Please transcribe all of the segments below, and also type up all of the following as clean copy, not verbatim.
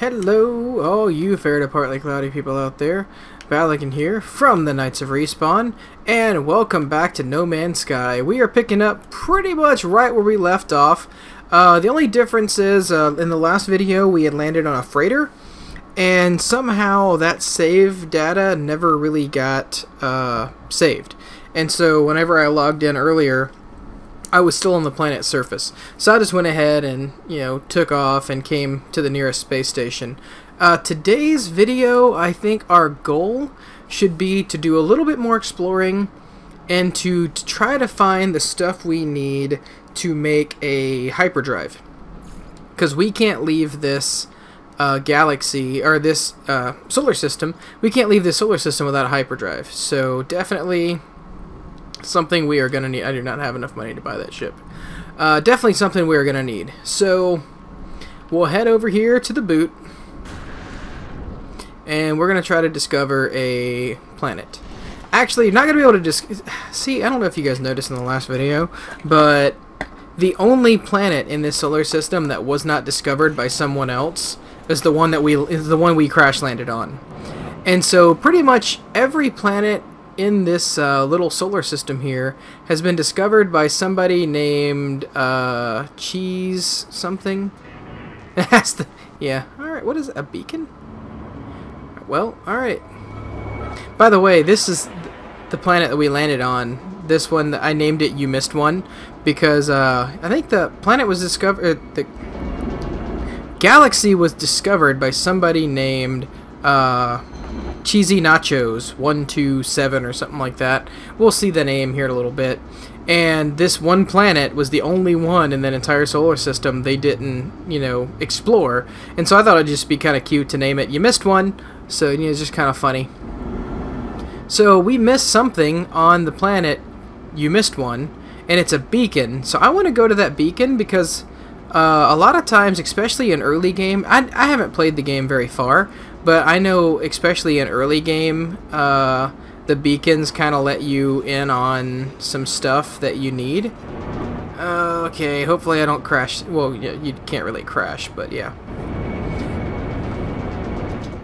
Hello, all you fair to partly cloudy people out there. Valican here from the Knights of Respawn, and welcome back to No Man's Sky. We are picking up pretty much right where we left off. The only difference is, in the last video we had landed on a freighter, and somehow that save data never really got saved. And so whenever I logged in earlier, I was still on the planet's surface. So I just went ahead and, took off and came to the nearest space station. Today's video, I think our goal should be to do a little bit more exploring and to try to find the stuff we need to make a hyperdrive. Because we can't leave this galaxy, or this solar system, we can't leave this solar system without a hyperdrive. So definitely something we are going to need. I do not have enough money to buy that ship. Definitely something we are going to need. So we'll head over here to the boot, and we're going to try to discover a planet. Actually, you're not going to be able to see, I don't know if you guys noticed in the last video, but the only planet in this solar system that was not discovered by someone else is the one that we crash landed on. And so pretty much every planet in this little solar system here has been discovered by somebody named Cheese something. That's the, yeah. Alright, what is it? A beacon? Well, alright. By the way, this is the planet that we landed on. This one, I named it You Missed One because I think the planet was discovered, the galaxy was discovered by somebody named Cheesy Nachos 127 or something like that. We'll see the name here in a little bit. And this one planet was the only one in that entire solar system they didn't, explore. And so I thought it'd just be kind of cute to name it You Missed One. So, it's just kind of funny. So we missed something on the planet You Missed One, and it's a beacon. So I want to go to that beacon because a lot of times, especially in early game, I haven't played the game very far, but I know, especially in early game, the beacons kind of let you in on some stuff that you need. Okay, hopefully I don't crash. Well, you can't really crash, but yeah.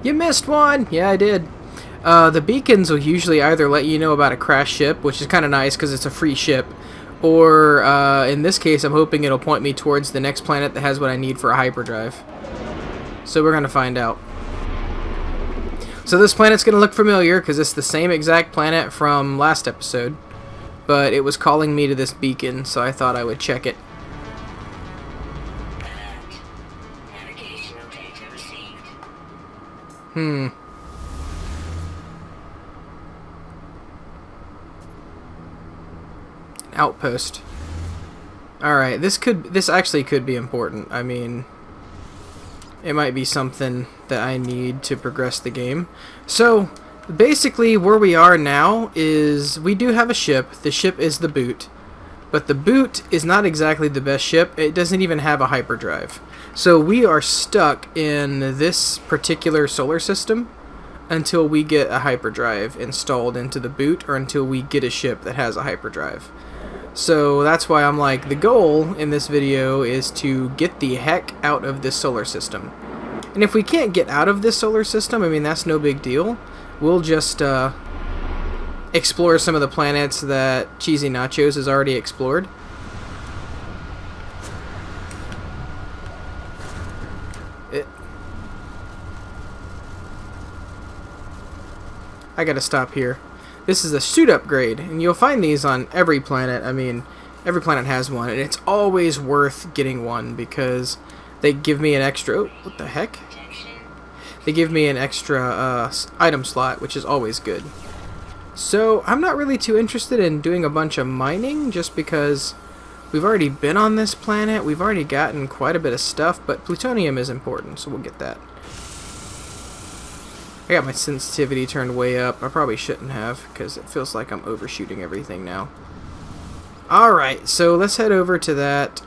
You missed one! Yeah, I did. The beacons will usually either let you know about a crashed ship, which is kind of nice because it's a free ship, or in this case, I'm hoping it'll point me towards the next planet that has what I need for a hyperdrive. So we're going to find out. So this planet's going to look familiar because it's the same exact planet from last episode, but it was calling me to this beacon, so I thought I would check it. Outpost. Alright, this actually could be important. I mean, it might be something that I need to progress the game. So, basically where we are now is we do have a ship. The ship is the boot. But the boot is not exactly the best ship. It doesn't even have a hyperdrive. So we are stuck in this particular solar system until we get a hyperdrive installed into the boot, or until we get a ship that has a hyperdrive. So that's why I'm like, the goal in this video is to get the heck out of this solar system. And if we can't get out of this solar system, I mean, that's no big deal. We'll just explore some of the planets that Cheesy Nachos has already explored. I gotta stop here. This is a suit upgrade, and you'll find these on every planet. I mean, every planet has one, and it's always worth getting one because they give me an extra... Oh, what the heck? They give me an extra item slot, which is always good. So, I'm not really too interested in doing a bunch of mining, just because we've already been on this planet. We've already gotten quite a bit of stuff, but plutonium is important, so we'll get that. I got my sensitivity turned way up. I probably shouldn't have, because it feels like I'm overshooting everything now. Alright, so let's head over to that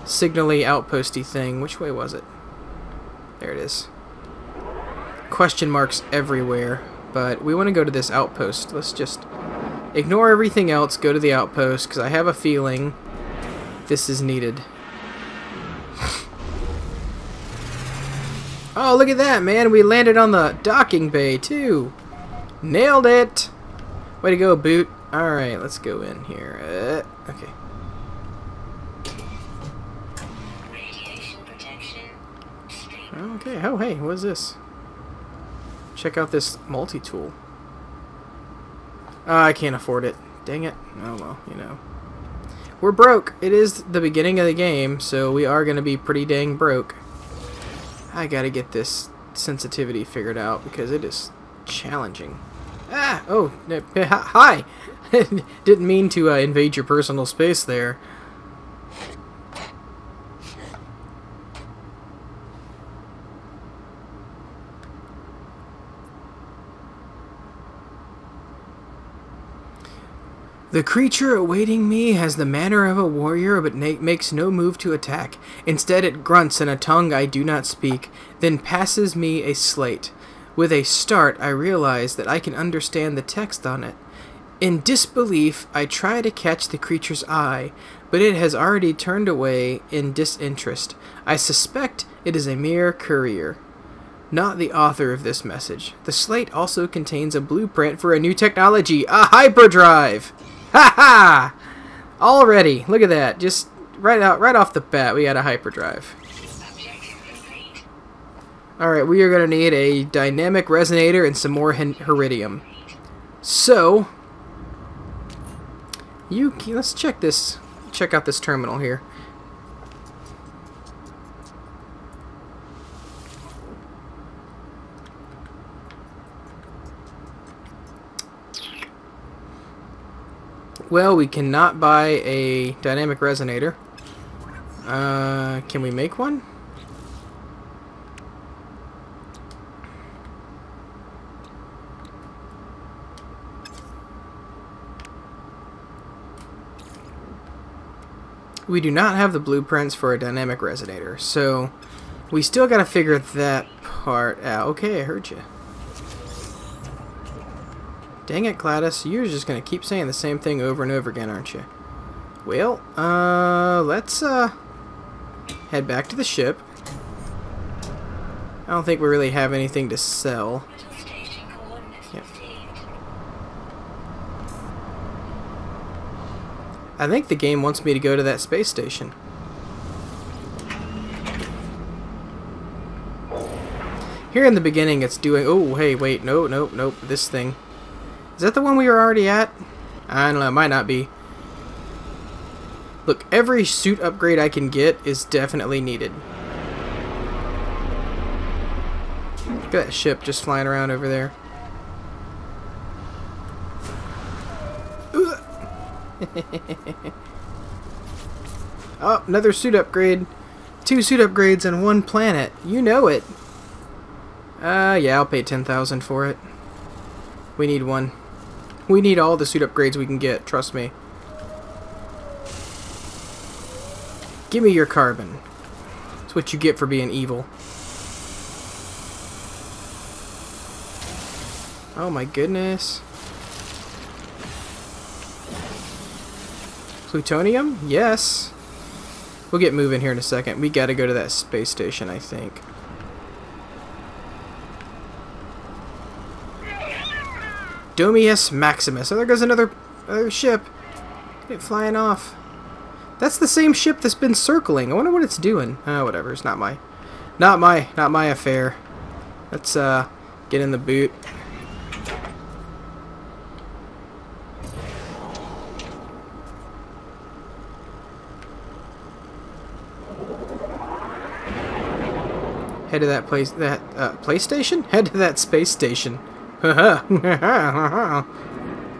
signally outposty thing. Which way was it? There it is. Question marks everywhere, but we want to go to this outpost. Let's just ignore everything else, go to the outpost, because I have a feeling this is needed. Oh, look at that, man. We landed on the docking bay, too. Nailed it. Way to go, Boot. Alright, let's go in here. Okay. Radiation protection. Okay, oh, hey, what is this? Check out this multi-tool. I can't afford it. Dang it. Oh, well, you know. We're broke. It is the beginning of the game, so we are going to be pretty dang broke. I gotta get this sensitivity figured out because it is challenging. Ah! Oh! Hi! Didn't mean to invade your personal space there. The creature awaiting me has the manner of a warrior, but makes no move to attack. Instead, it grunts in a tongue I do not speak, then passes me a slate. With a start, I realize that I can understand the text on it. In disbelief, I try to catch the creature's eye, but it has already turned away in disinterest. I suspect it is a mere courier, not the author of this message. The slate also contains a blueprint for a new technology, a hyperdrive! Ha ha! Already, look at that. Just right off the bat, we got a hyperdrive. Alright, we are going to need a dynamic resonator and some more Heridium. So, let's check out this terminal here. Well, we cannot buy a dynamic resonator. Can we make one? We do not have the blueprints for a dynamic resonator, so we still got to figure that part out. Okay, I heard you. Dang it, Gladys. You're just going to keep saying the same thing over and over again, aren't you? Well, let's head back to the ship. I don't think we really have anything to sell. Yep. I think the game wants me to go to that space station. Here in the beginning it's doing... Oh, hey, wait, nope, this thing. Is that the one we were already at? I don't know, it might not be. Look, every suit upgrade I can get is definitely needed. Look at that ship just flying around over there. Oh, another suit upgrade. 2 suit upgrades on 1 planet. You know it. Yeah, I'll pay 10,000 for it. We need one. We need all the suit upgrades we can get, trust me. Give me your carbon. That's what you get for being evil. Oh my goodness. Plutonium? Yes. We'll get moving here in a second. We gotta go to that space station, I think. Domius Maximus. Oh, there goes another ship. Get it flying off. That's the same ship that's been circling. I wonder what it's doing. Oh, whatever. It's not my affair. Let's get in the boot. Head to that PlayStation? Head to that space station. We're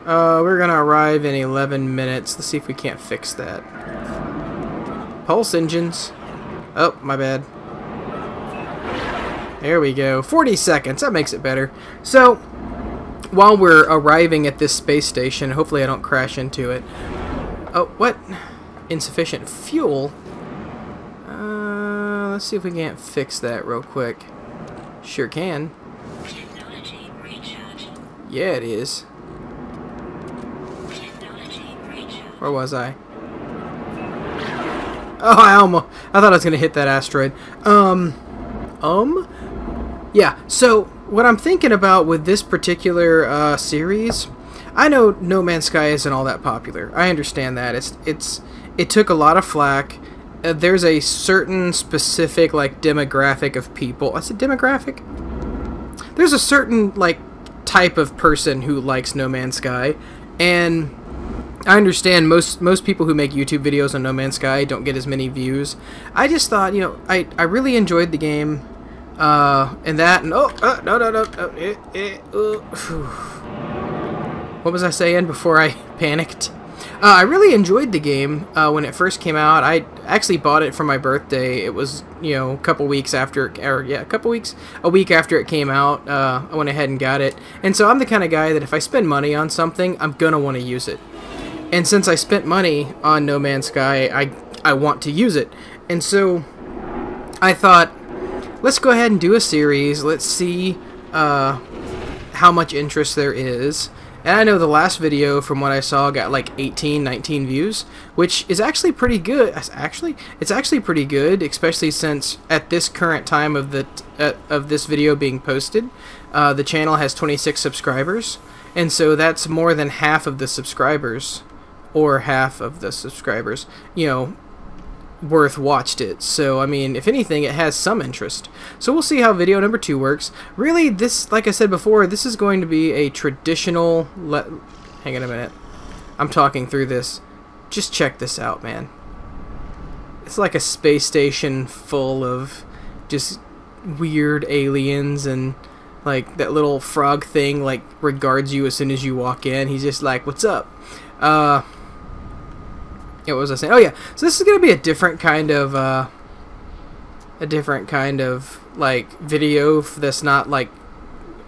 gonna arrive in 11 minutes. Let's see if we can't fix that. Pulse engines. Oh, my bad. There we go. 40 seconds. That makes it better. So, while we're arriving at this space station, hopefully I don't crash into it. Oh, what? Insufficient fuel? Let's see if we can't fix that real quick. Sure can. Technology recharge. Yeah, it is. Technology recharge. Where was I? Oh, I thought I was gonna hit that asteroid. Yeah, so what I'm thinking about with this particular series, I know No Man's Sky isn't all that popular. I understand that. It took a lot of flack. There's a certain specific like demographic of people. I said demographic? There's a certain like type of person who likes No Man's Sky, and I understand most people who make YouTube videos on No Man's Sky don't get as many views. I just thought, you know, I really enjoyed the game, and that, and what was I saying before I panicked? I really enjoyed the game when it first came out. I actually bought it for my birthday. It was, you know, a week after it came out. I went ahead and got it. And so I'm the kind of guy that if I spend money on something, I'm gonna want to use it. And since I spent money on No Man's Sky, I want to use it. And so I thought, let's go ahead and do a series. Let's see how much interest there is. And I know the last video, from what I saw, got like 18, 19 views, which is actually pretty good. It's actually pretty good, especially since at this current time of this video being posted, the channel has 26 subscribers, and so that's more than half of the subscribers, or half of the subscribers, you know, worth watched it. So I mean, if anything, it has some interest. So we'll see how video number 2 works. Really, this, like I said before, this is going to be a traditional hang on a minute, I'm talking through this. Just check this out, man. It's like a space station full of just weird aliens, and like that little frog thing like regards you as soon as you walk in. He's just like, what's up? Yeah, what was I saying? Oh yeah, so this is gonna be a different kind of like video that's not like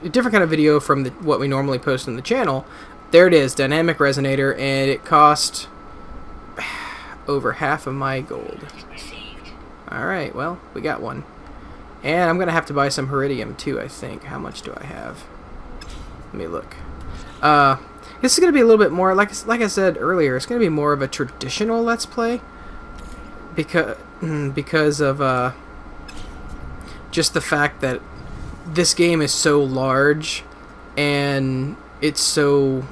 a different kind of video from what we normally post on the channel. There it is, dynamic resonator, and it cost over half of my gold. Alright, well, we got one. And I'm gonna have to buy some Heridium too, I think. How much do I have? Let me look. This is going to be a little bit more, like I said earlier, it's going to be more of a traditional Let's Play. Because of just the fact that this game is so large and it's so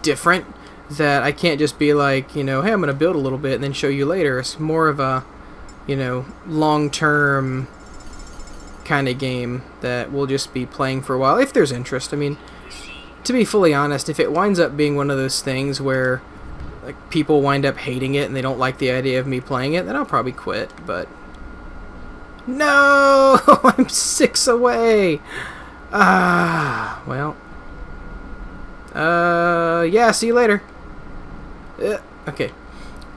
different that I can't just be like, you know, hey, I'm going to build a little bit and then show you later. It's more of a, you know, long-term kind of game that we'll just be playing for a while, if there's interest. I mean, to be fully honest, if it winds up being one of those things where like people wind up hating it and they don't like the idea of me playing it, then I'll probably quit. But no, I'm 6 away. Well, yeah, see you later. Okay,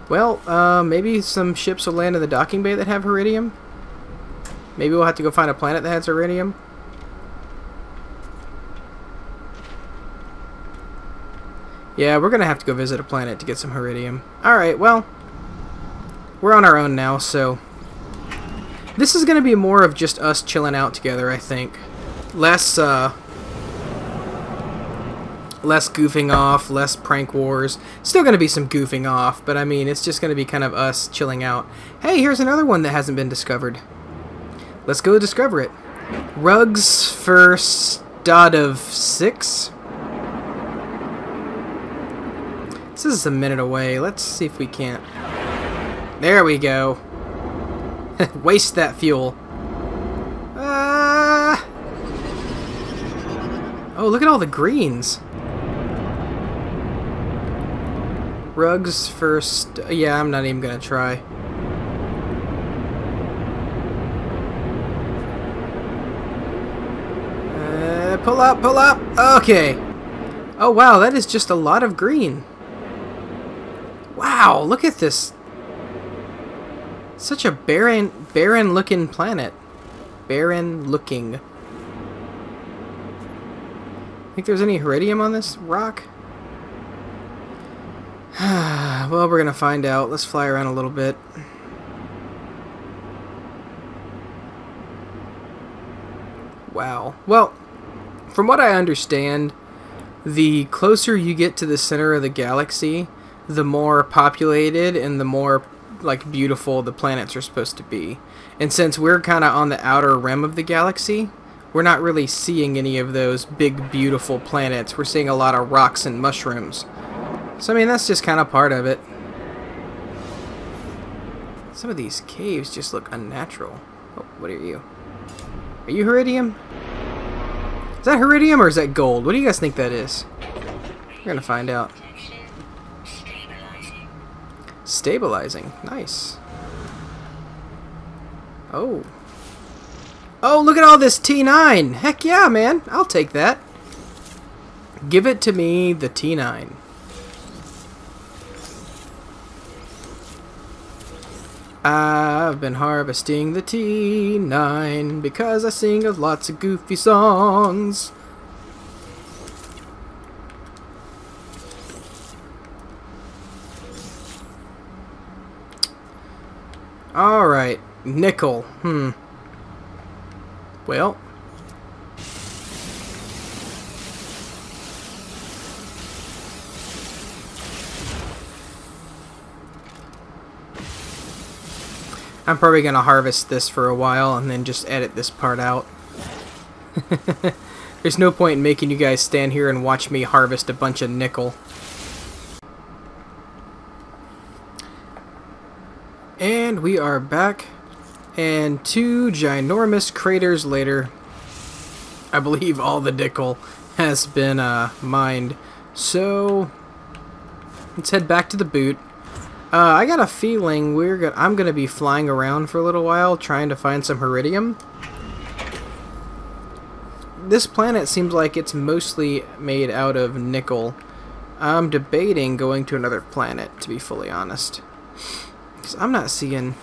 well, maybe some ships will land in the docking bay that have Heridium. Maybe we'll have to go find a planet that has Heridium. Yeah, we're gonna have to go visit a planet to get some Heridium. Alright, well, we're on our own now, so this is gonna be more of just us chilling out together, I think. Less goofing off, less prank wars. Still gonna be some goofing off, but I mean, it's just gonna be kind of us chilling out. Hey, here's another one that hasn't been discovered. Let's go discover it. Rugs for stud of 6. This is a minute away. Let's see if we can't. There we go. Waste that fuel. Oh, look at all the greens. Rugs first. Yeah, I'm not even gonna try. Pull up, pull up. Okay. Oh wow, that is just a lot of green. Wow, look at this. Such a barren looking planet. Barren looking. Think there's any Heridium on this rock? Well, we're gonna find out. Let's fly around a little bit. Wow. Well, from what I understand, the closer you get to the center of the galaxy, the more populated and the more like beautiful the planets are supposed to be. And since we're kind of on the outer rim of the galaxy, we're not really seeing any of those big, beautiful planets. We're seeing a lot of rocks and mushrooms. So, I mean, that's just kind of part of it. Some of these caves just look unnatural. Oh, what are you? Are you Heridium? Is that Heridium or is that gold? What do you guys think that is? We're gonna find out. Stabilizing. Stabilizing. Nice. Oh. Oh, look at all this T9! Heck yeah, man! I'll take that. Give it to me, the T9. I've been harvesting the T9 because I sing of lots of goofy songs. Alright, nickel. Well. I'm probably going to harvest this for a while and then just edit this part out. There's no point in making you guys stand here and watch me harvest a bunch of nickel. And we are back, and 2 ginormous craters later, I believe all the nickel has been mined. So let's head back to the boot. I got a feeling I'm gonna be flying around for a little while trying to find some Heridium. This planet seems like it's mostly made out of nickel. I'm debating going to another planet, to be fully honest. 'Cause I'm not seeing...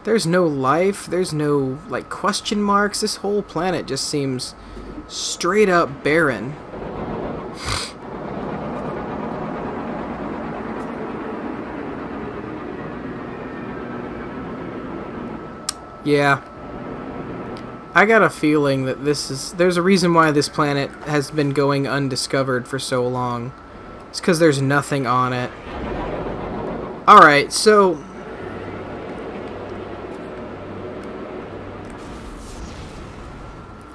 There's no life, there's no, like, question marks. This whole planet just seems straight up barren. Yeah. I got a feeling that there's a reason why this planet has been going undiscovered for so long. It's because there's nothing on it. Alright, so...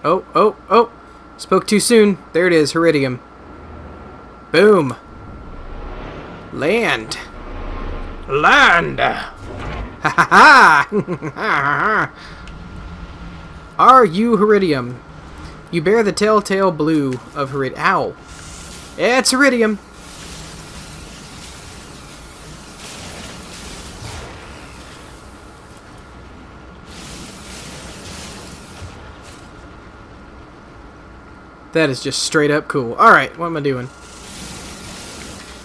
Oh. Spoke too soon. There it is, Heridium. Boom. Land. Ha ha ha! Are you Heridium? You bear the telltale blue of Heridium. Ow. It's Heridium. That is just straight up cool. Alright, what am I doing?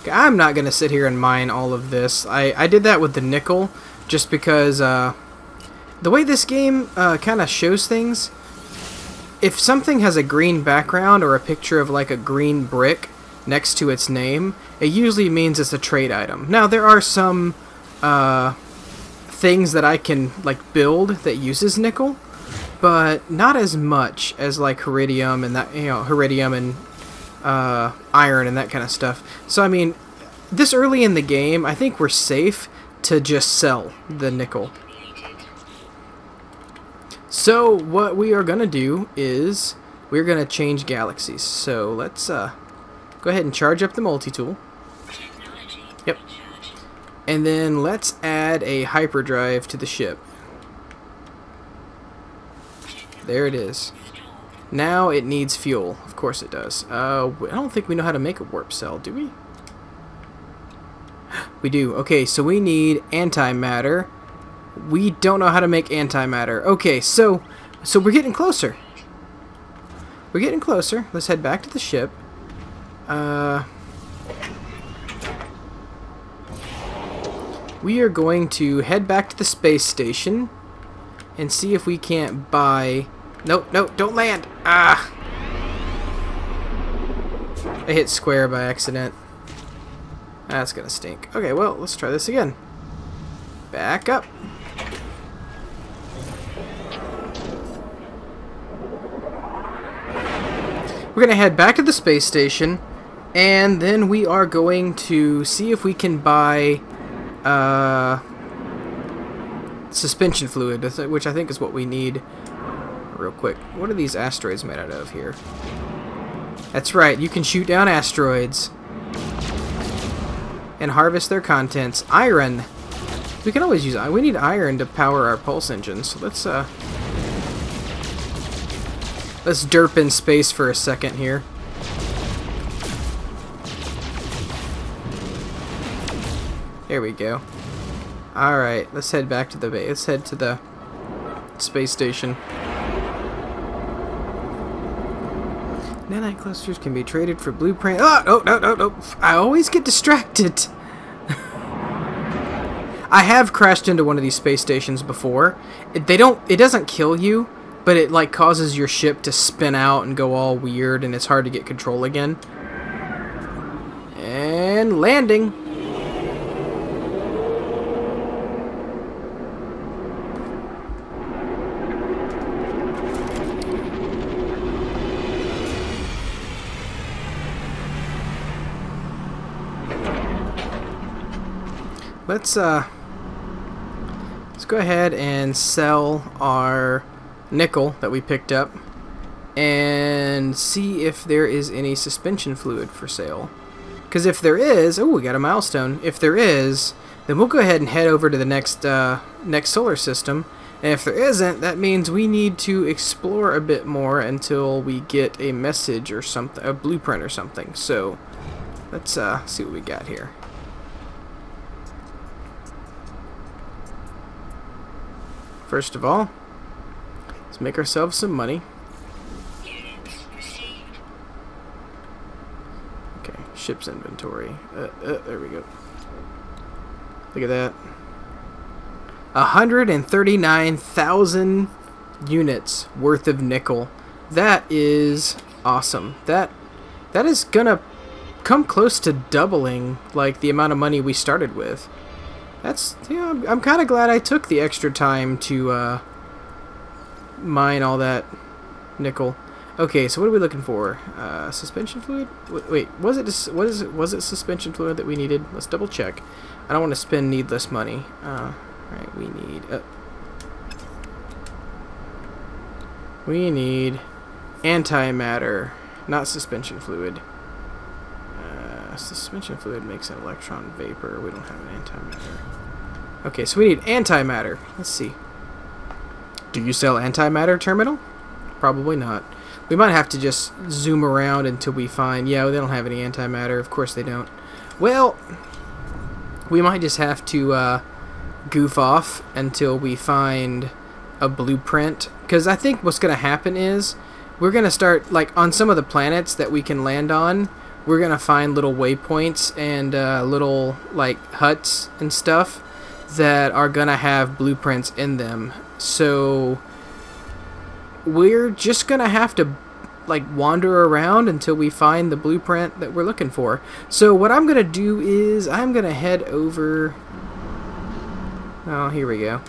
Okay, I'm not going to sit here and mine all of this. I did that with the nickel just because the way this game kind of shows things, if something has a green background or a picture of like a green brick next to its name, it usually means it's a trade item. Now, there are some things that I can like build that uses nickel, but not as much as like Heridium and that, Heridium and iron and that kind of stuff. So I mean, this early in the game, I think we're safe to just sell the nickel. So what we are gonna do is we're gonna change galaxies. So let's go ahead and charge up the multi-tool. Yep. And then let's add a hyperdrive to the ship. There it is. Now it needs fuel. Of course it does. I don't think we know how to make a warp cell, do we? We do. Okay, so we need antimatter. We don't know how to make antimatter. Okay, so we're getting closer. We're getting closer. Let's head back to the ship. We are going to head back to the space station and see if we can't buy... Nope, don't land! Ah! I hit square by accident. That's gonna stink. Okay, well, let's try this again. Back up. We're gonna head back to the space station, and then we are going to see if we can buy suspension fluid, which I think is what we need real quick. What are these asteroids made out of here? That's right, you can shoot down asteroids and harvest their contents. Iron. We can always use iron. We need iron to power our pulse engines. So let's derp in space for a second here. There we go. Alright, let's head back to the base. Let's head to the space station. Nanite clusters can be traded for blueprint. Oh, no. I always get distracted. I have crashed into one of these space stations before. It doesn't kill you, but it like causes your ship to spin out and go all weird, and it's hard to get control again. And landing. Let's go ahead and sell our nickel that we picked up and see if there is any suspension fluid for sale. Because if there is, oh, we got a milestone. If there is, then we'll go ahead and head over to the next solar system. And if there isn't, that means we need to explore a bit more until we get a message or something, a blueprint or something. So let's see what we got here. First of all, let's make ourselves some money. Units received. Okay, ship's inventory. There we go. Look at that. 139,000 units worth of nickel. That is awesome. That is gonna come close to doubling like the amount of money we started with. That's, yeah, I'm kind of glad I took the extra time to mine all that nickel. Okay, so what are we looking for? Suspension fluid? Wait, was it suspension fluid that we needed? Let's double check. I don't want to spend needless money. Right, we need antimatter, not suspension fluid. Suspension fluid makes an electron vapor. We don't have an antimatter. Okay, so we need antimatter. Let's see. Do you sell antimatter, terminal? Probably not. We might have to just zoom around until we find... Yeah, they don't have any antimatter. Of course they don't. Well, we might just have to goof off until we find a blueprint. Because I think what's going to happen is we're going to start, like, on some of the planets that we can land on, we're going to find little waypoints and little, like, huts and stuff that are going to have blueprints in them. So we're just going to have to, like, wander around until we find the blueprint that we're looking for. So what I'm going to do is I'm going to head over... Oh, here we go.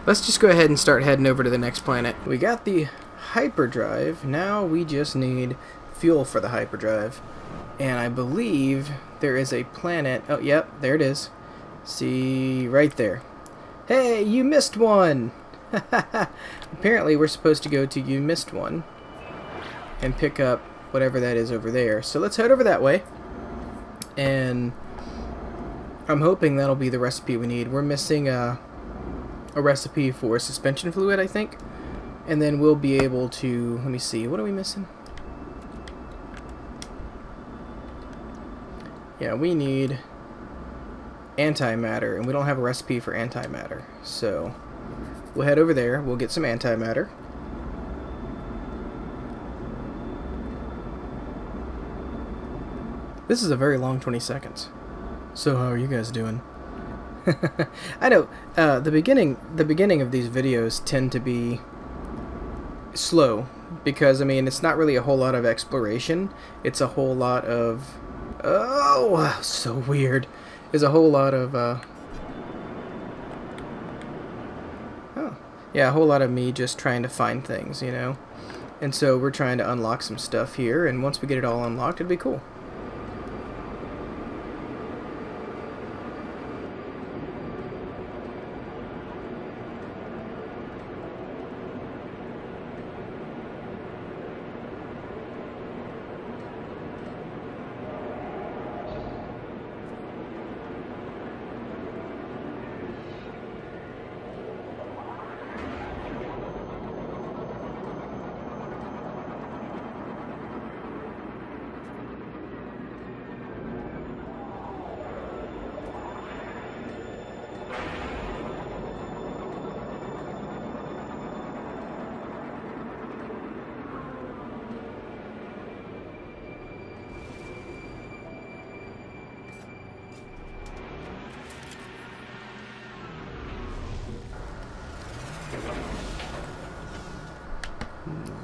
Let's just go ahead and start heading over to the next planet. We got the hyperdrive. Now we just need fuel for the hyperdrive. And I believe there is a planet... Oh, yep, there it is. See, right there. Hey, you missed one! Apparently we're supposed to go to You Missed One and pick up whatever that is over there. So let's head over that way. And I'm hoping that'll be the recipe we need. We're missing a recipe for suspension fluid, I think. And then we'll be able to... Let me see, what are we missing? Yeah, we need antimatter, and we don't have a recipe for antimatter. So we'll head over there, we'll get some antimatter. This is a very long 20 seconds. So how are you guys doing? I know, the beginning of these videos tend to be slow, because, I mean, it's not really a whole lot of exploration. It's a whole lot of... Oh, so weird. There's a whole lot of, Oh, yeah, a whole lot of me just trying to find things, you know? And so we're trying to unlock some stuff here, and once we get it all unlocked, it'd be cool.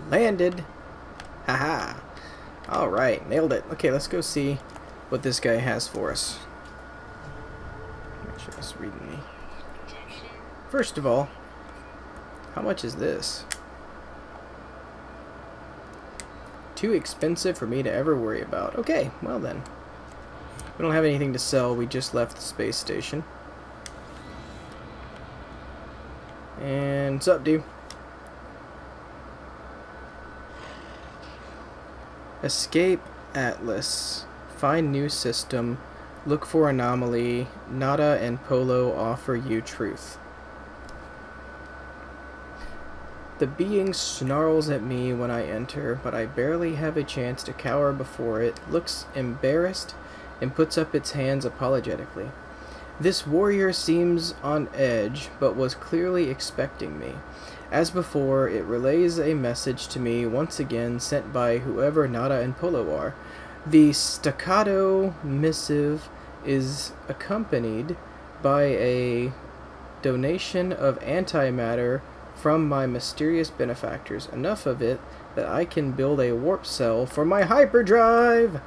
Landed. Haha. Alright, nailed it. Okay, let's go see what this guy has for us. Make sure it's reading me. First of all, how much is this? Too expensive for me to ever worry about. Okay, well then. We don't have anything to sell. We just left the space station. And what's up, dude? Escape Atlas. Find new system. Look for anomaly. Nada and Polo offer you truth. The being snarls at me when I enter, but I barely have a chance to cower before it, looks embarrassed, and puts up its hands apologetically. This warrior seems on edge, but was clearly expecting me. As before, it relays a message to me, once again sent by whoever Nada and Polo are. The staccato missive is accompanied by a donation of antimatter from my mysterious benefactors. Enough of it that I can build a warp cell for my hyperdrive!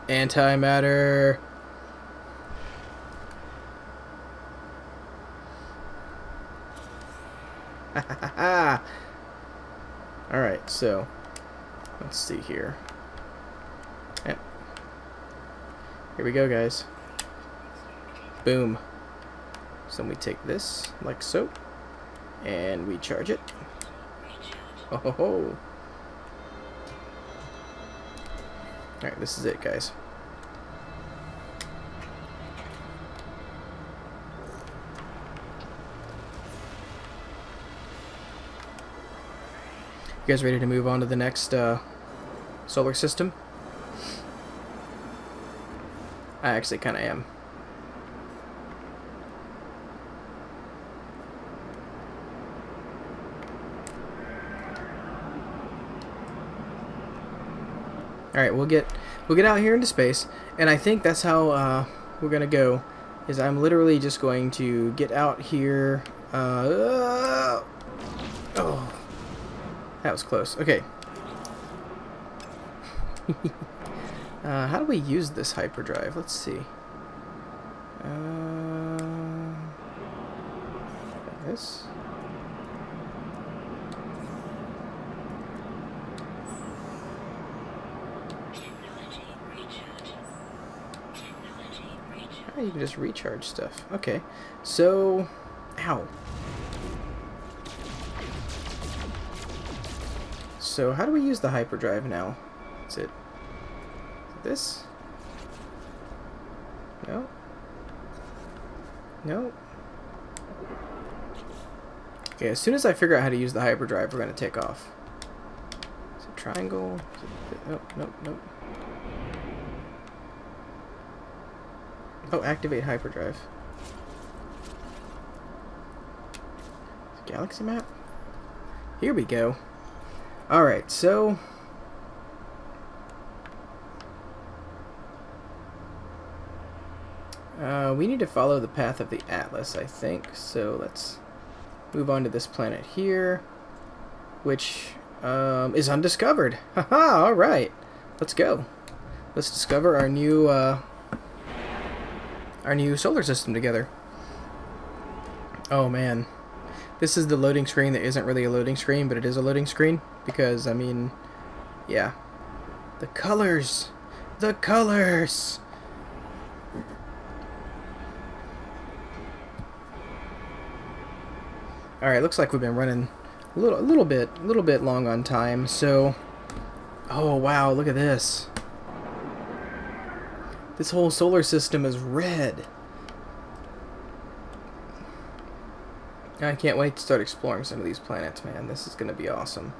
Antimatter! Alright, so let's see here. Yeah. Here we go, guys. Boom. So we take this like so, and we charge it. Oh ho ho. Alright, this is it, guys. You guys ready to move on to the next solar system? I actually kind of am. All right, we'll get out here into space, and I think that's how we're gonna go. Is I'm literally just going to get out here. Oh. That was close. Okay. How do we use this hyperdrive? Let's see. This. Oh, you can just recharge stuff. Okay. So, ow. So how do we use the hyperdrive now? Is it this? No? No? Okay, as soon as I figure out how to use the hyperdrive, we're going to take off. Is it triangle? Is it, nope, nope, nope. Oh, activate hyperdrive. Galaxy map? Here we go. Alright, so we need to follow the path of the Atlas, I think. So let's move on to this planet here, which is undiscovered. Haha, alright. Let's go. Let's discover our new solar system together. Oh man. This is the loading screen that isn't really a loading screen, but it is a loading screen. Because, I mean, yeah. The colors! The colors! Alright, looks like we've been running a little bit long on time, so... Oh, wow, look at this. This whole solar system is red. I can't wait to start exploring some of these planets, man. This is going to be awesome.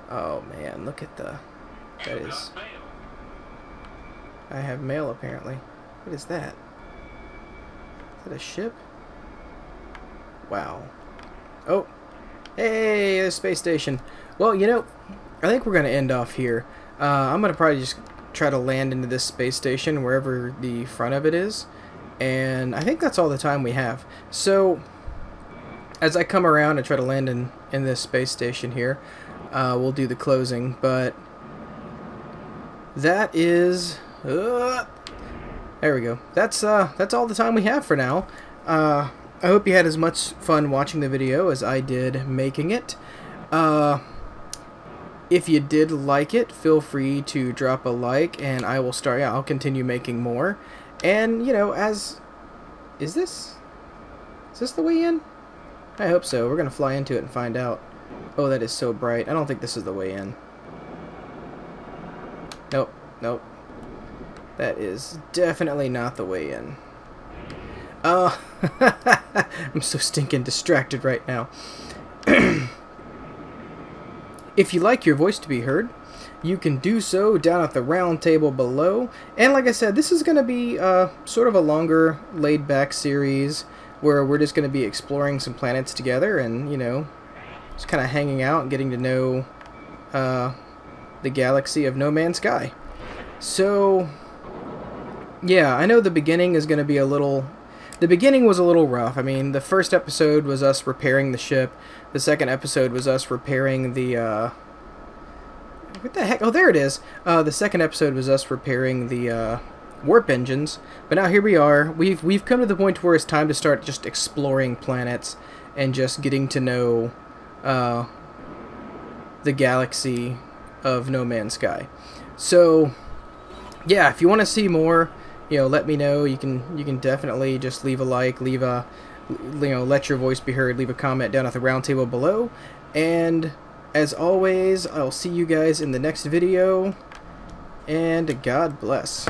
Oh, man, look at the... That is... I have mail, apparently. What is that? Is that a ship? Wow. Oh! Hey, there's a space station. Well, you know, I think we're going to end off here. I'm going to probably just try to land into this space station, wherever the front of it is. And I think that's all the time we have. So... as I come around and try to land in this space station here, we'll do the closing. But that is there we go. That's all the time we have for now. I hope you had as much fun watching the video as I did making it. If you did like it, feel free to drop a like, and I will start. Yeah, I'll continue making more. And you know, is this the way in? I hope so. We're gonna fly into it and find out. Oh, that is so bright. I don't think this is the way in. Nope, nope. That is definitely not the way in. I'm so stinking distracted right now. If you like your voice to be heard, you can do so down at the round table below. And like I said, this is going to be sort of a longer, laid-back series where we're just going to be exploring some planets together and, you know, just kind of hanging out and getting to know the galaxy of No Man's Sky. So, yeah, I know the beginning is going to be a little... The beginning was a little rough. I mean, the first episode was us repairing the ship. The second episode was us repairing the, what the heck? Oh, there it is. The second episode was us repairing the, warp engines. But now here we are. We've come to the point where it's time to start just exploring planets and just getting to know, the galaxy of No Man's Sky. So, yeah, if you want to see more, you know, let me know. You can definitely just leave a like, leave a, you know, let your voice be heard, leave a comment down at the round table below. And as always, I'll see you guys in the next video, and God bless.